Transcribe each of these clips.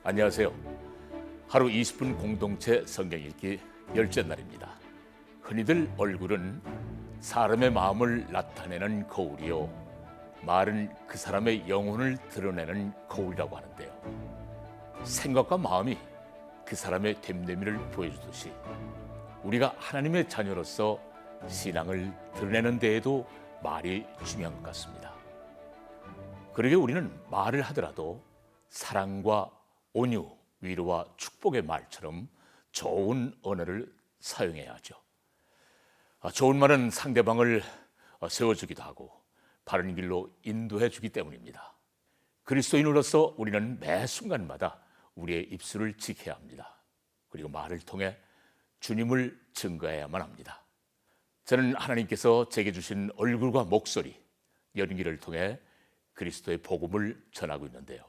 안녕하세요. 하루 20분 공동체 성경 읽기 10째 날입니다. 흔히들 얼굴은 사람의 마음을 나타내는 거울이요, 말은 그 사람의 영혼을 드러내는 거울이라고 하는데요. 생각과 마음이 그 사람의 됨됨이를 보여주듯이 우리가 하나님의 자녀로서 신앙을 드러내는 데에도 말이 중요한 것 같습니다. 그러게 우리는 말을 하더라도 사랑과 온유, 위로와 축복의 말처럼 좋은 언어를 사용해야 하죠. 좋은 말은 상대방을 세워주기도 하고 바른 길로 인도해 주기 때문입니다. 그리스도인으로서 우리는 매 순간마다 우리의 입술을 지켜야 합니다. 그리고 말을 통해 주님을 증거해야만 합니다. 저는 하나님께서 제게 주신 얼굴과 목소리, 연기를 통해 그리스도의 복음을 전하고 있는데요.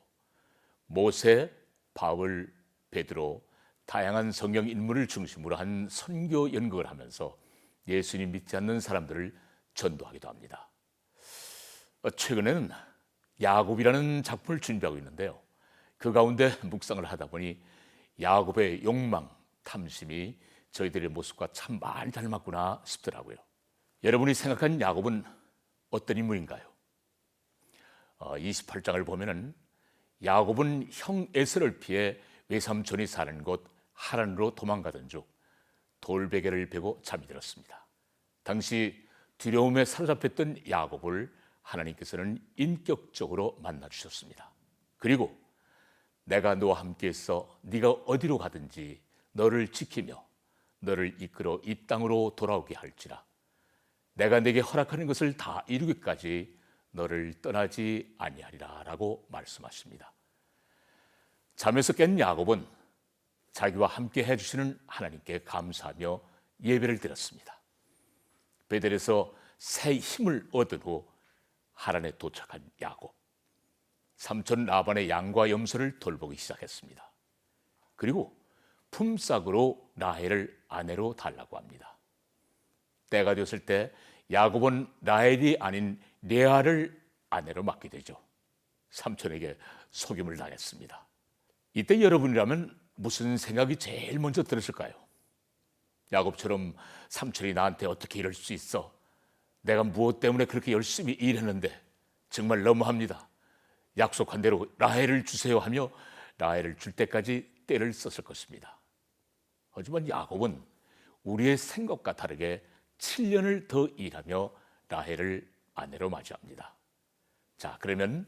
모세, 바울, 베드로, 다양한 성경 인물을 중심으로 한 선교 연극을 하면서 예수님 믿지 않는 사람들을 전도하기도 합니다. 최근에는 야곱이라는 작품을 준비하고 있는데요. 그 가운데 묵상을 하다 보니 야곱의 욕망, 탐심이 저희들의 모습과 참 많이 닮았구나 싶더라고요. 여러분이 생각한 야곱은 어떤 인물인가요? 28장을 보면은 야곱은 형 에서를 피해 외삼촌이 사는 곳 하란으로 도망가던 중 돌베개를 베고 잠이 들었습니다. 당시 두려움에 사로잡혔던 야곱을 하나님께서는 인격적으로 만나 주셨습니다. 그리고 내가 너와 함께 있어 네가 어디로 가든지 너를 지키며 너를 이끌어 이 땅으로 돌아오게 할지라. 내가 네게 허락하는 것을 다 이루기까지 너를 떠나지 아니하리라 라고 말씀하십니다. 잠에서 깬 야곱은 자기와 함께 해주시는 하나님께 감사하며 예배를 드렸습니다. 베델에서 새 힘을 얻은 후 하란에 도착한 야곱, 삼촌 라반의 양과 염소를 돌보기 시작했습니다. 그리고 품삯으로 라헬을 아내로 달라고 합니다. 때가 되었을 때 야곱은 라헬이 아닌 레아를 아내로 맡게 되죠. 삼촌에게 속임을 당했습니다. 이때 여러분이라면 무슨 생각이 제일 먼저 들었을까요? 야곱처럼 삼촌이 나한테 어떻게 이럴 수 있어? 내가 무엇 때문에 그렇게 열심히 일했는데 정말 너무합니다. 약속한 대로 라헬을 주세요 하며 라헬을 줄 때까지 때를 썼을 것입니다. 하지만 야곱은 우리의 생각과 다르게 7년을 더 일하며 라헬을 아내로 맞이합니다. 자, 그러면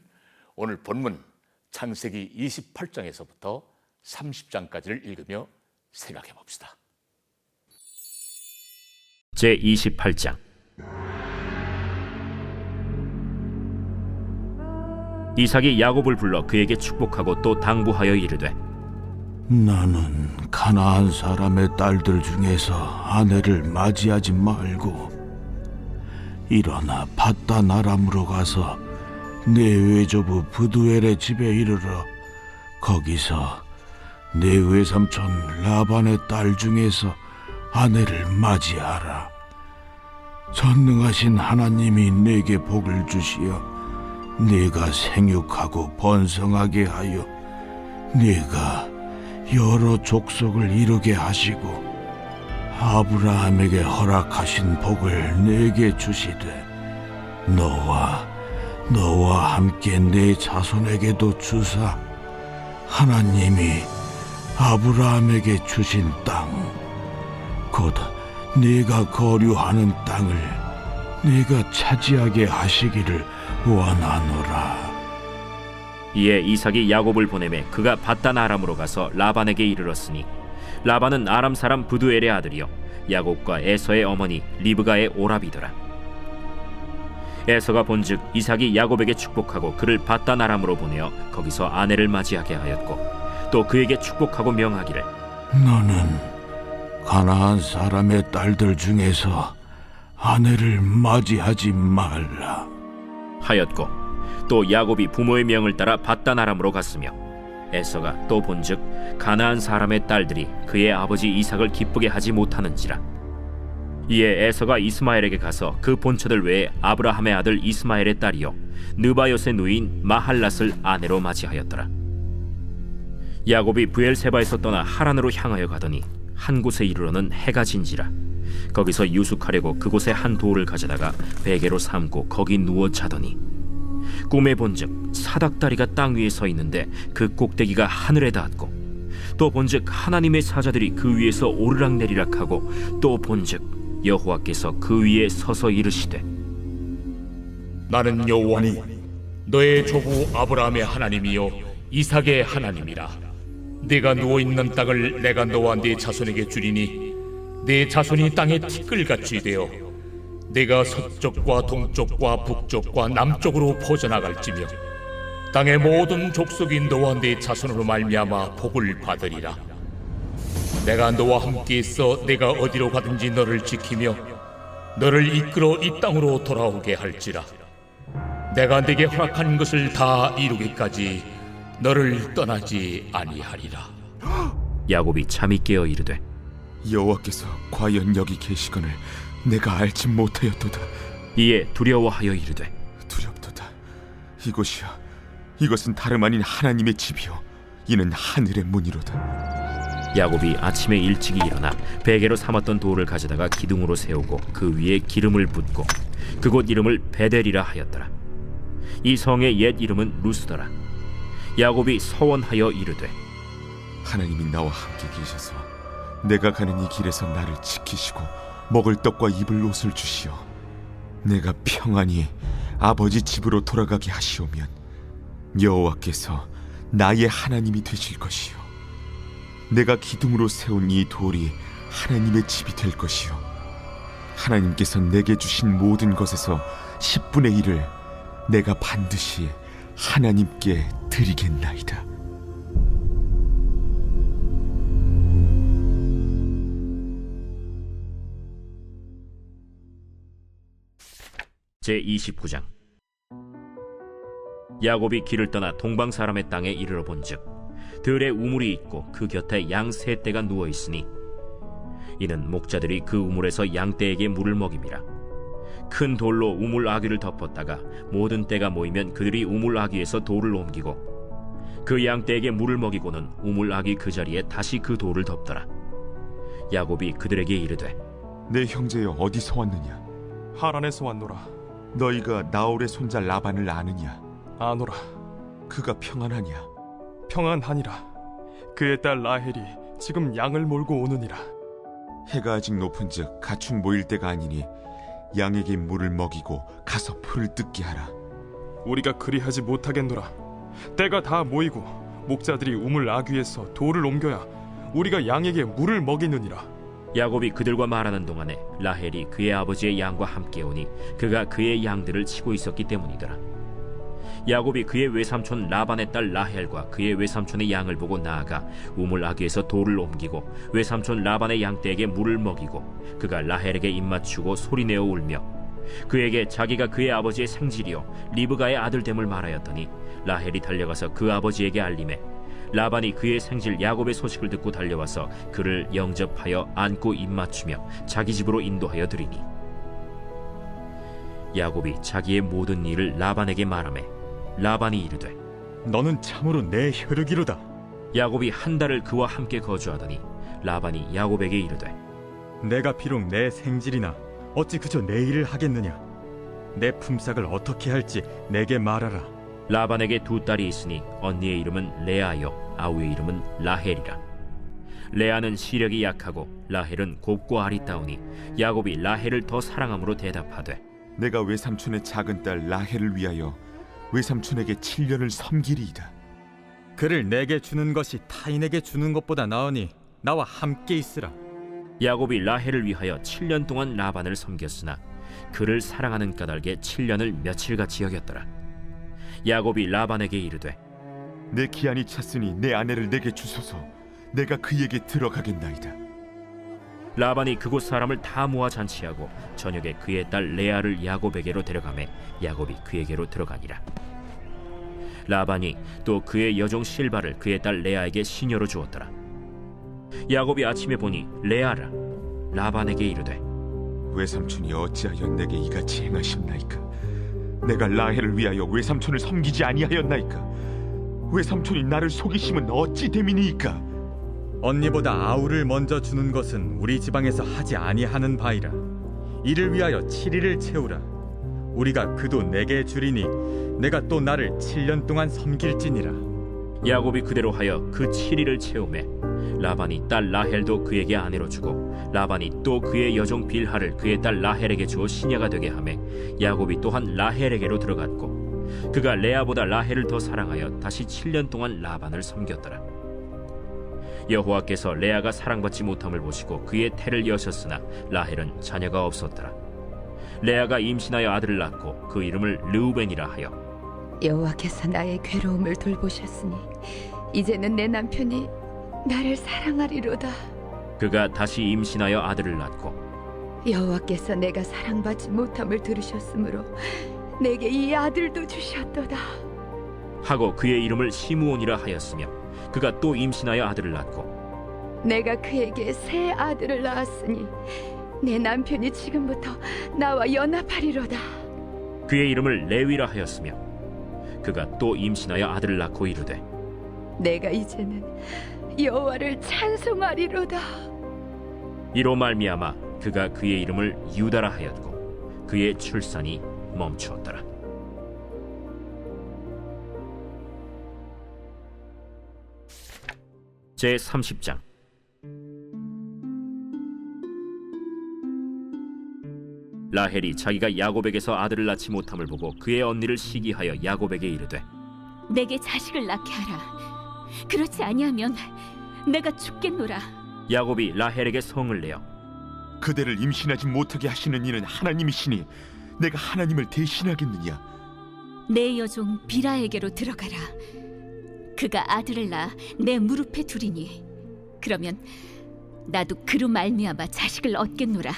오늘 본문 창세기 28장에서부터 30장까지를 읽으며 생각해 봅시다. 제28장. 이삭이 야곱을 불러 그에게 축복하고 또 당부하여 이르되, 나는 가나안 사람의 딸들 중에서 아내를 맞이하지 말고 일어나 밧단 아람으로 가서 내 외조부 브두엘의 집에 이르러 거기서 내 외삼촌 라반의 딸 중에서 아내를 맞이하라. 전능하신 하나님이 내게 복을 주시어 네가 생육하고 번성하게 하여 네가 여러 족속을 이루게 하시고 아브라함에게 허락하신 복을 내게 주시되 너와 함께 내 자손에게도 주사 하나님이 아브라함에게 주신 땅 곧 네가 거류하는 땅을 네가 차지하게 하시기를 원하노라. 이에 이삭이 야곱을 보내매 그가 밧단 아람으로 가서 라반에게 이르렀으니 라반은 아람 사람 브두엘의 아들이요 야곱과 에서의 어머니 리브가의 오라비더라. 에서가 본즉 이삭이 야곱에게 축복하고 그를 밧단 아람으로 보내어 거기서 아내를 맞이하게 하였고 또 그에게 축복하고 명하기를, 너는 가나안 사람의 딸들 중에서 아내를 맞이하지 말라 하였고 또 야곱이 부모의 명을 따라 밧단 아람으로 갔으며 에서가 또 본즉 가나안 사람의 딸들이 그의 아버지 이삭을 기쁘게 하지 못하는지라. 이에 에서가 이스마엘에게 가서 그 본처들 외에 아브라함의 아들 이스마엘의 딸이요 느바요의 누이인 마할랏을 아내로 맞이하였더라. 야곱이 브엘세바에서 떠나 하란으로 향하여 가더니 한 곳에 이르러는 해가 진지라. 거기서 유숙하려고 그곳에 한 돌을 가져다가 베개로 삼고 거기 누워 자더니 꿈에 본즉 사닥다리가 땅 위에 서 있는데 그 꼭대기가 하늘에 닿았고, 또 본즉 하나님의 사자들이 그 위에서 오르락내리락하고, 또 본즉 여호와께서 그 위에 서서 이르시되, 나는 여호와니 너의 조부 아브라함의 하나님이요 이삭의 하나님이라. 네가 누워있는 땅을 내가 너와 네 자손에게 주리니 네 자손이 땅에 티끌같이 되어 네가 서쪽과 동쪽과 북쪽과 남쪽으로 퍼져나갈지며 땅의 모든 족속이 너와 네 자손으로 말미암아 복을 받으리라. 내가 너와 함께 있어 내가 어디로 가든지 너를 지키며 너를 이끌어 이 땅으로 돌아오게 할지라. 내가 네게 허락한 것을 다 이루기까지 너를 떠나지 아니하리라. 야곱이 잠이 깨어 이르되, 여호와께서 과연 여기 계시거늘 내가 알지 못하였도다. 이에 두려워하여 이르되, 두렵도다. 이곳이야, 이것은 다름 아닌 하나님의 집이요 이는 하늘의 문이로다. 야곱이 아침에 일찍이 일어나 베개로 삼았던 돌을 가져다가 기둥으로 세우고 그 위에 기름을 붓고 그곳 이름을 베델이라 하였더라. 이 성의 옛 이름은 루스더라. 야곱이 서원하여 이르되, 하나님이 나와 함께 계셔서 내가 가는 이 길에서 나를 지키시고 먹을 떡과 입을 옷을 주시어 내가 평안히 아버지 집으로 돌아가게 하시오면 여호와께서 나의 하나님이 되실 것이요 내가 기둥으로 세운 이 돌이 하나님의 집이 될 것이요 하나님께서 내게 주신 모든 것에서 10분의 1을 내가 반드시 하나님께 드리겠나이다. 제29장. 야곱이 길을 떠나 동방 사람의 땅에 이르러 본즉 들에 우물이 있고 그 곁에 양 세 떼가 누워 있으니 이는 목자들이 그 우물에서 양 떼에게 물을 먹임이라. 큰 돌로 우물 아귀를 덮었다가 모든 떼가 모이면 그들이 우물 아귀에서 돌을 옮기고 그 양 떼에게 물을 먹이고는 우물 아귀 그 자리에 다시 그 돌을 덮더라. 야곱이 그들에게 이르되, 내 형제여 어디서 왔느냐? 하란에서 왔노라. 너희가 나홀의 손자 라반을 아느냐? 아노라. 그가 평안하냐? 평안하니라. 그의 딸 라헬이 지금 양을 몰고 오느니라. 해가 아직 높은즉 가축 모일 때가 아니니 양에게 물을 먹이고 가서 풀을 뜯게 하라. 우리가 그리하지 못하겠노라. 때가 다 모이고 목자들이 우물 아귀에서 돌을 옮겨야 우리가 양에게 물을 먹이느니라. 야곱이 그들과 말하는 동안에 라헬이 그의 아버지의 양과 함께 오니 그가 그의 양들을 치고 있었기 때문이더라. 야곱이 그의 외삼촌 라반의 딸 라헬과 그의 외삼촌의 양을 보고 나아가 우물 아귀에서 돌을 옮기고 외삼촌 라반의 양떼에게 물을 먹이고 그가 라헬에게 입맞추고 소리내어 울며 그에게 자기가 그의 아버지의 생질이요 리브가의 아들됨을 말하였더니 라헬이 달려가서 그 아버지에게 알림해 라반이 그의 생질 야곱의 소식을 듣고 달려와서 그를 영접하여 안고 입맞추며 자기 집으로 인도하여 드리니 야곱이 자기의 모든 일을 라반에게 말하매 라반이 이르되, 너는 참으로 내 혈육이로다. 야곱이 한 달을 그와 함께 거주하더니 라반이 야곱에게 이르되, 내가 비록 내 생질이나 어찌 그저 내 일을 하겠느냐? 내 품삯을 어떻게 할지 내게 말하라. 라반에게 두 딸이 있으니 언니의 이름은 레아요 아우의 이름은 라헬이라. 레아는 시력이 약하고 라헬은 곱고 아리따우니 야곱이 라헬을 더 사랑함으로 대답하되, 내가 외삼촌의 작은 딸 라헬을 위하여 외삼촌에게 7년을 섬기리이다. 그를 내게 주는 것이 타인에게 주는 것보다 나으니 나와 함께 있으라. 야곱이 라헬을 위하여 7년 동안 라반을 섬겼으나 그를 사랑하는 까닭에 7년을 며칠같이 여겼더라. 야곱이 라반에게 이르되, 내 기한이 찼으니 내 아내를 내게 주소서. 내가 그에게 들어가겠나이다. 라반이 그곳 사람을 다 모아 잔치하고 저녁에 그의 딸 레아를 야곱에게로 데려가매 야곱이 그에게로 들어가니라. 라반이 또 그의 여종 실바를 그의 딸 레아에게 시녀로 주었더라. 야곱이 아침에 보니 레아라. 라반에게 이르되, 외삼촌이 어찌하여 내게 이같이 행하셨나이까? 내가 라헬을 위하여 외삼촌을 섬기지 아니하였나이까? 외삼촌이 나를 속이심은 어찌 됨이니이까? 언니보다 아우를 먼저 주는 것은 우리 지방에서 하지 아니하는 바이라. 이를 위하여 7일을 채우라. 우리가 그도 내게 주리니 내가 또 나를 7년 동안 섬길지니라. 야곱이 그대로 하여 그 7일을 채우매 라반이 딸 라헬도 그에게 아내로 주고 라반이 또 그의 여종 빌하를 그의 딸 라헬에게 주어 시녀가 되게 하매 야곱이 또한 라헬에게로 들어갔고 그가 레아보다 라헬을 더 사랑하여 다시 7년 동안 라반을 섬겼더라. 여호와께서 레아가 사랑받지 못함을 보시고 그의 태를 여셨으나 라헬은 자녀가 없었더라. 레아가 임신하여 아들을 낳고 그 이름을 르우벤이라 하여 여호와께서 나의 괴로움을 돌보셨으니 이제는 내 남편이 나를 사랑하리로다. 그가 다시 임신하여 아들을 낳고 여호와께서 내가 사랑받지 못함을 들으셨으므로 내게 이 아들도 주셨도다. 하고 그의 이름을 시므온이라 하였으며 그가 또 임신하여 아들을 낳고 내가 그에게 새 아들을 낳았으니 내 남편이 지금부터 나와 연합하리로다. 그의 이름을 레위라 하였으며 그가 또 임신하여 아들을 낳고 이르되 내가 이제는 여호와를 찬송하리로다. 이로 말미암아 그가 그의 이름을 유다라 하였고 그의 출산이 멈추었더라. 제 30장. 라헬이 자기가 야곱에게서 아들을 낳지 못함을 보고 그의 언니를 시기하여 야곱에게 이르되 내게 자식을 낳게 하라. 그렇지 아니하면 내가 죽겠노라. 야곱이 라헬에게 성을 내어 그대를 임신하지 못하게 하시는 이는 하나님이시니 내가 하나님을 대신하겠느냐? 내 여종 비라에게로 들어가라. 그가 아들을 낳아 내 무릎에 두리니 그러면 나도 그로 말미암아 자식을 얻겠노라.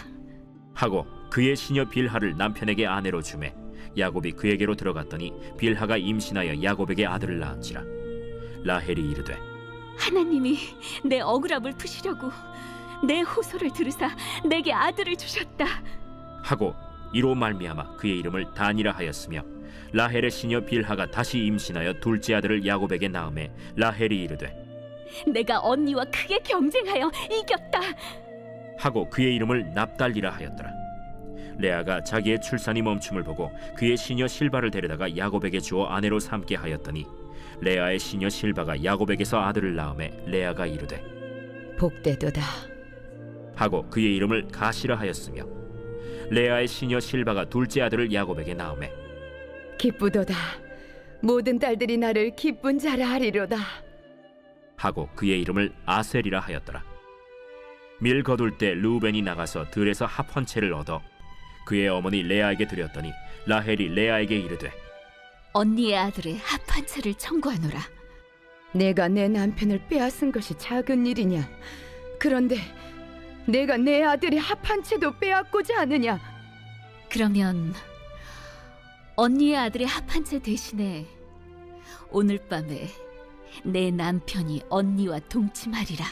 하고 그의 시녀 빌하를 남편에게 아내로 주매 야곱이 그에게로 들어갔더니 빌하가 임신하여 야곱에게 아들을 낳은지라. 라헬이 이르되 하나님이 내 억울함을 푸시려고 내 호소를 들으사 내게 아들을 주셨다. 하고 이로 말미암아 그의 이름을 단이라 하였으며 라헬의 시녀 빌하가 다시 임신하여 둘째 아들을 야곱에게 낳음에 라헬이 이르되 내가 언니와 크게 경쟁하여 이겼다. 하고 그의 이름을 납달리라 하였더라. 레아가 자기의 출산이 멈춤을 보고 그의 시녀 실바를 데려다가 야곱에게 주어 아내로 삼게 하였더니 레아의 시녀 실바가 야곱에게서 아들을 낳음에 레아가 이르되 복되도다. 하고 그의 이름을 가시라 하였으며 레아의 시녀 실바가 둘째 아들을 야곱에게 낳음에 기쁘도다. 모든 딸들이 나를 기쁜 자라 하리로다. 하고 그의 이름을 아셀이라 하였더라. 밀 거둘 때 르우벤이 나가서 들에서 합 한 채를 얻어 그의 어머니 레아에게 드렸더니 라헬이 레아에게 이르되 언니의 아들의 합 한 채를 청구하노라. 내가 내 남편을 빼앗은 것이 작은 일이냐? 그런데 내가 내 아들의 합 한 채도 빼앗고자 하느냐? 그러면 언니의 아들의 합 한 채 대신에 오늘 밤에 내 남편이 언니와 동침하리라.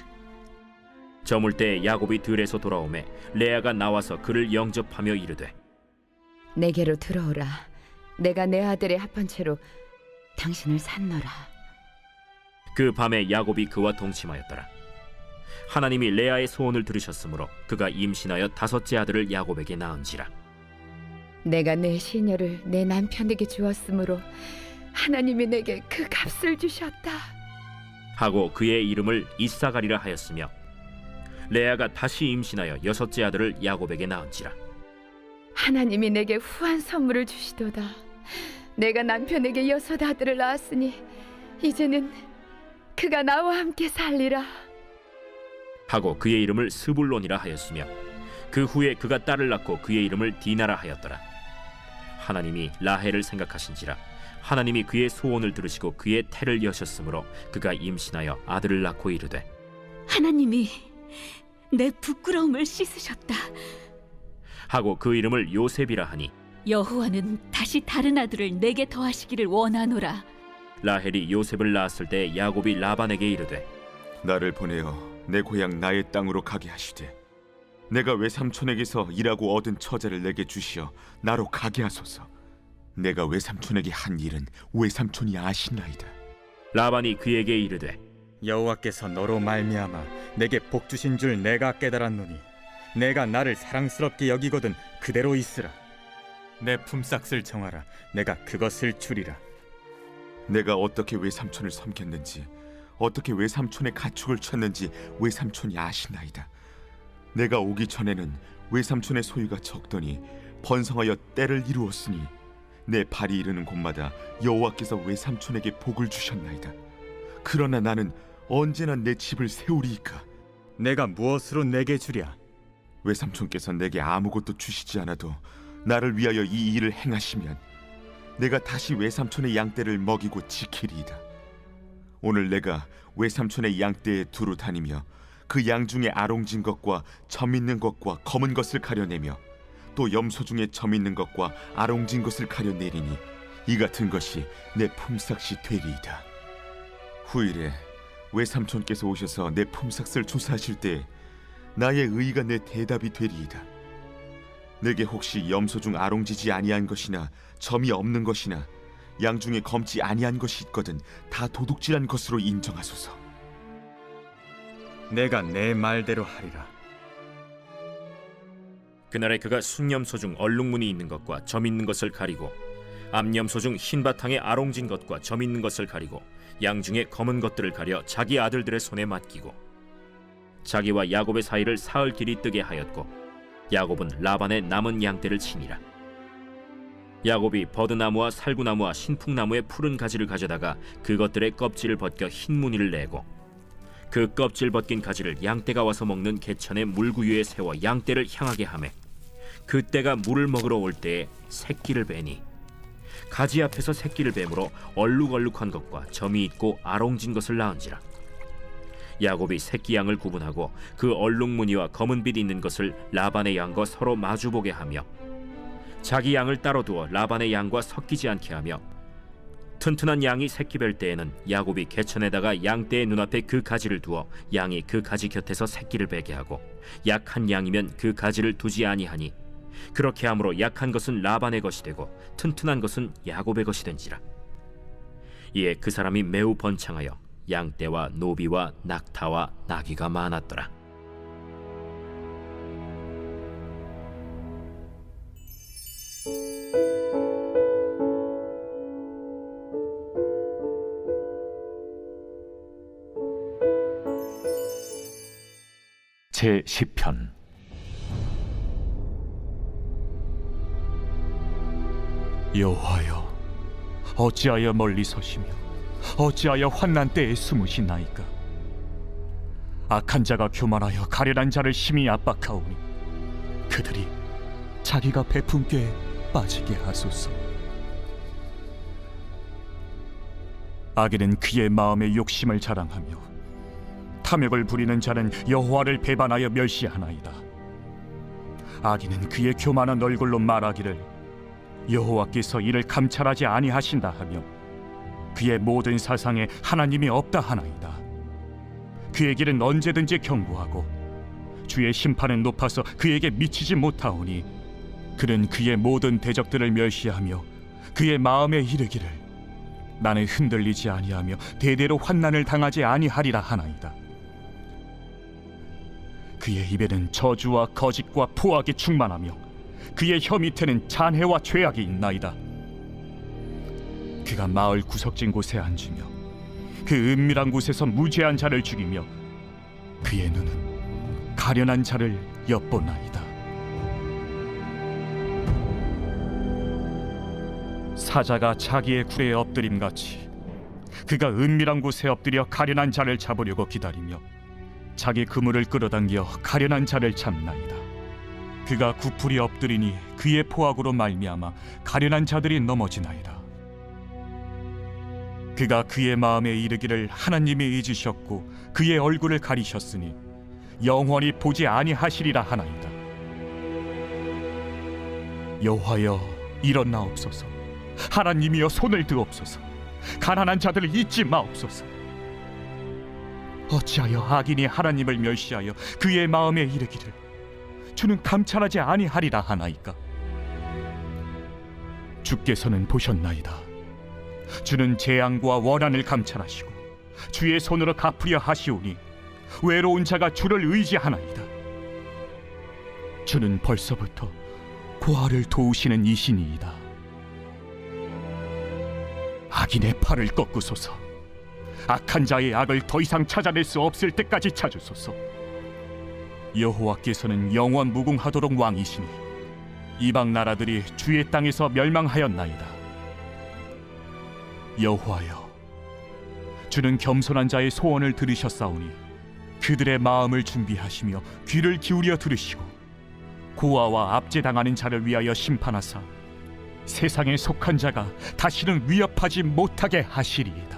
저물 때 야곱이 들에서 돌아오매 레아가 나와서 그를 영접하며 이르되 내게로 들어오라. 내가 내 아들의 합 한 채로 당신을 산노라. 그 밤에 야곱이 그와 동침하였더라. 하나님이 레아의 소원을 들으셨으므로 그가 임신하여 다섯째 아들을 야곱에게 낳은지라. 내가 내 시녀를 내 남편에게 주었으므로 하나님이 내게 그 값을 주셨다. 하고 그의 이름을 이사가리라 하였으며 레아가 다시 임신하여 여섯째 아들을 야곱에게 낳은지라. 하나님이 내게 후한 선물을 주시도다. 내가 남편에게 여섯 아들을 낳았으니 이제는 그가 나와 함께 살리라. 하고 그의 이름을 스불론이라 하였으며 그 후에 그가 딸을 낳고 그의 이름을 디나라 하였더라. 하나님이 라헬을 생각하신지라 하나님이 그의 소원을 들으시고 그의 태를 여셨으므로 그가 임신하여 아들을 낳고 이르되 하나님이 내 부끄러움을 씻으셨다. 하고 그 이름을 요셉이라 하니 여호와는 다시 다른 아들을 내게 더하시기를 원하노라. 라헬이 요셉을 낳았을 때 야곱이 라반에게 이르되 나를 보내어 내 고향 나의 땅으로 가게 하시되 내가 외삼촌에게서 일하고 얻은 처자를 내게 주시어 나로 가게 하소서. 내가 외삼촌에게 한 일은 외삼촌이 아시나이다. 라반이 그에게 이르되 여호와께서 너로 말미암아 내게 복 주신 줄 내가 깨달았노니 내가 나를 사랑스럽게 여기거든 그대로 있으라. 내 품삯을 정하라. 내가 그것을 주리라. 내가 어떻게 외삼촌을 섬겼는지, 어떻게 외삼촌의 가축을 쳤는지 외삼촌이 아시나이다. 내가 오기 전에는 외삼촌의 소유가 적더니 번성하여 때를 이루었으니 내 발이 이르는 곳마다 여호와께서 외삼촌에게 복을 주셨나이다. 그러나 나는 언제나 내 집을 세우리이까? 내가 무엇으로 내게 주랴? 외삼촌께서 내게 아무것도 주시지 않아도 나를 위하여 이 일을 행하시면 내가 다시 외삼촌의 양떼를 먹이고 지키리이다. 오늘 내가 외삼촌의 양떼에 두루 다니며 그 양 중에 아롱진 것과 점 있는 것과 검은 것을 가려내며 또 염소 중에 점 있는 것과 아롱진 것을 가려내리니 이 같은 것이 내 품삯이 되리이다. 후일에 외삼촌께서 오셔서 내 품삯을 조사하실 때 나의 의의가 내 대답이 되리이다. 내게 혹시 염소 중 아롱지지 아니한 것이나 점이 없는 것이나 양 중에 검지 아니한 것이 있거든 다 도둑질한 것으로 인정하소서. 내가 내 말대로 하리라. 그날에 그가 순염소 중 얼룩무늬 있는 것과 점 있는 것을 가리고 암염소 중 흰 바탕에 아롱진 것과 점 있는 것을 가리고 양 중에 검은 것들을 가려 자기 아들들의 손에 맡기고 자기와 야곱의 사이를 사흘 길이 뜨게 하였고 야곱은 라반의 남은 양떼를 치니라. 야곱이 버드나무와 살구나무와 신풍나무의 푸른 가지를 가져다가 그것들의 껍질을 벗겨 흰 무늬를 내고 그 껍질 벗긴 가지를 양떼가 와서 먹는 개천의 물구유에 세워 양떼를 향하게 하매 그때가 물을 먹으러 올 때에 새끼를 베니 가지 앞에서 새끼를 뱀으로 얼룩얼룩한 것과 점이 있고 아롱진 것을 낳은지라. 야곱이 새끼 양을 구분하고 그 얼룩무늬와 검은빛 있는 것을 라반의 양과 서로 마주보게 하며 자기 양을 따로 두어 라반의 양과 섞이지 않게 하며 튼튼한 양이 새끼 뵐 때에는 야곱이 개천에다가 양떼의 눈앞에 그 가지를 두어 양이 그 가지 곁에서 새끼를 베게 하고 약한 양이면 그 가지를 두지 아니하니 그렇게 함으로 약한 것은 라반의 것이 되고 튼튼한 것은 야곱의 것이 된지라. 이에 그 사람이 매우 번창하여 양떼와 노비와 낙타와 나귀가 많았더라. 제 10편. 여호와여, 어찌하여 멀리 서시며 어찌하여 환난 때에 숨으시나이까? 악한 자가 교만하여 가련한 자를 심히 압박하오니 그들이 자기가 베푼 꾀에 빠지게 하소서. 악인은 그의 마음의 욕심을 자랑하며 탐욕을 부리는 자는 여호와를 배반하여 멸시하나이다. 악인은 그의 교만한 얼굴로 말하기를 여호와께서 이를 감찰하지 아니하신다 하며 그의 모든 사상에 하나님이 없다 하나이다. 그의 길은 언제든지 견고하고 주의 심판은 높아서 그에게 미치지 못하오니 그는 그의 모든 대적들을 멸시하며 그의 마음에 이르기를 나는 흔들리지 아니하며 대대로 환난을 당하지 아니하리라 하나이다. 그의 입에는 저주와 거짓과 포악이 충만하며 그의 혀 밑에는 잔해와 죄악이 있나이다. 그가 마을 구석진 곳에 앉으며 그 은밀한 곳에서 무죄한 자를 죽이며 그의 눈은 가련한 자를 엿보나이다. 사자가 자기의 굴에 엎드림같이 그가 은밀한 곳에 엎드려 가련한 자를 잡으려고 기다리며 자기 그물을 끌어당겨 가련한 자를 잡나이다. 그가 구풀이 엎드리니 그의 포악으로 말미암아 가련한 자들이 넘어지나이다. 그가 그의 마음에 이르기를 하나님이 잊으셨고 그의 얼굴을 가리셨으니 영원히 보지 아니하시리라 하나이다. 여호와여, 일어나옵소서. 하나님이여, 손을 드옵소서. 가난한 자들을 잊지 마옵소서. 어찌하여 악인이 하나님을 멸시하여 그의 마음에 이르기를 주는 감찰하지 아니하리라 하나이까? 주께서는 보셨나이다. 주는 재앙과 원한을 감찰하시고 주의 손으로 갚으려 하시오니 외로운 자가 주를 의지하나이다. 주는 벌써부터 고아를 도우시는 이신이이다. 악인의 팔을 꺾으소서. 악한 자의 악을 더 이상 찾아낼 수 없을 때까지 찾으소서. 여호와께서는 영원 무궁하도록 왕이시니 이방 나라들이 주의 땅에서 멸망하였나이다. 여호와여, 주는 겸손한 자의 소원을 들으셨사오니 그들의 마음을 준비하시며 귀를 기울여 들으시고 고아와 압제당하는 자를 위하여 심판하사 세상에 속한 자가 다시는 위협하지 못하게 하시리이다.